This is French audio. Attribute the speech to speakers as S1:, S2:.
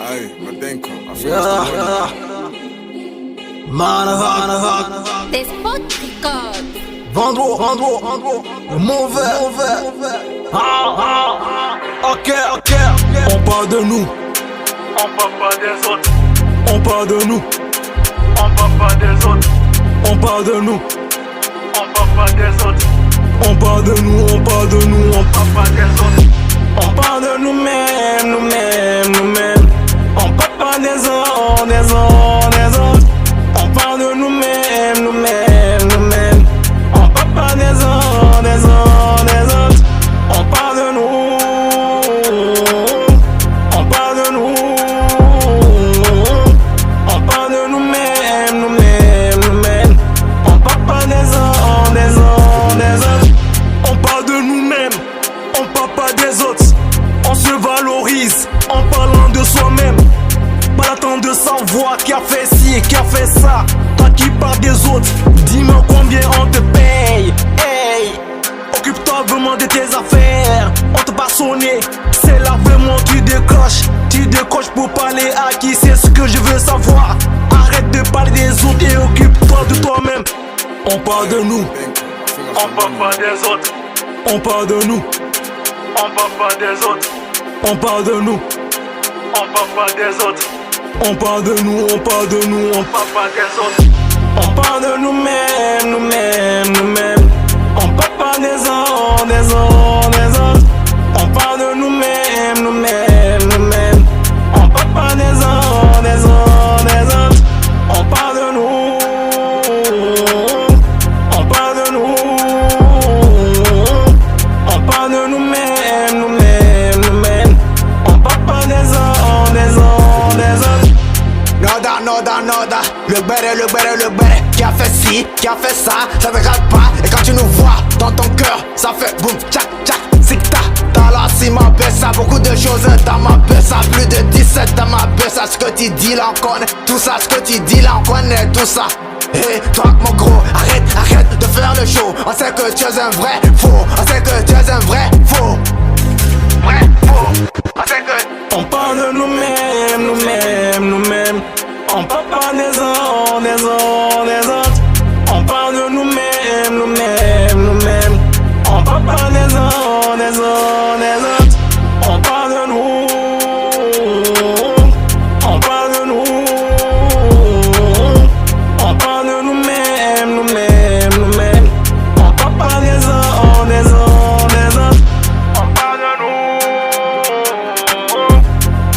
S1: Aye, Madenka.
S2: Yeah. Manavak.
S3: Des Records.
S2: Vendre, mauvais. Ok. On parle de nous.
S4: On parle pas des autres.
S2: On parle de nous.
S4: On parle pas des autres.
S2: On parle de nous.
S4: On parle pas des autres.
S2: On parle de nous.
S4: On parle pas des autres.
S2: On parle de nous-mêmes. On parle pas des autres. On parle de nous-mêmes. On parle pas des autres. On parle de nous. On parle de nous. On parle de nous-mêmes. On parle pas des autres. On parle de nous-mêmes. On parle pas des autres. On se valorise en parlant de soi-même. Pas l'attente de savoir qui a fait ci et qui a fait ça. Toi qui parles des autres, dis-moi combien on te paye. Hey, occupe-toi vraiment de tes affaires. On te passe au nez, c'est là vraiment tu décoches. Tu décoches pour parler à qui, c'est ce que je veux savoir. Arrête de parler des autres et occupe-toi de toi-même. On parle de nous.
S4: On parle pas des autres.
S2: On parle de nous.
S4: On parle pas des autres.
S2: On parle de nous.
S4: On parle pas des autres.
S2: On parle de nous.
S4: On parle pas des autres.
S2: On parle de nous-mêmes. On parle pas des autres. On parle de nous-mêmes. On parle pas des autres. On parle de nous. On parle de nous. On parle de nous-mêmes. On parle pas des autres. Noda, le better, qui a fait ci, qui a fait ça, ça te rate pas. Et quand tu nous vois dans ton cœur, ça fait boum, tchac, c'est que t'as la cime ma bessa, beaucoup de choses dans ma bessa, plus de 17 dans ma bessa. Ce que tu dis là, on connaît tout ça, ce que tu dis là, on connaît tout ça. Et toi mon gros, arrête de faire le show. On sait que tu es un vrai faux, on sait que tu es un vrai faux. On parle de nous-mêmes. On parle pas des autres.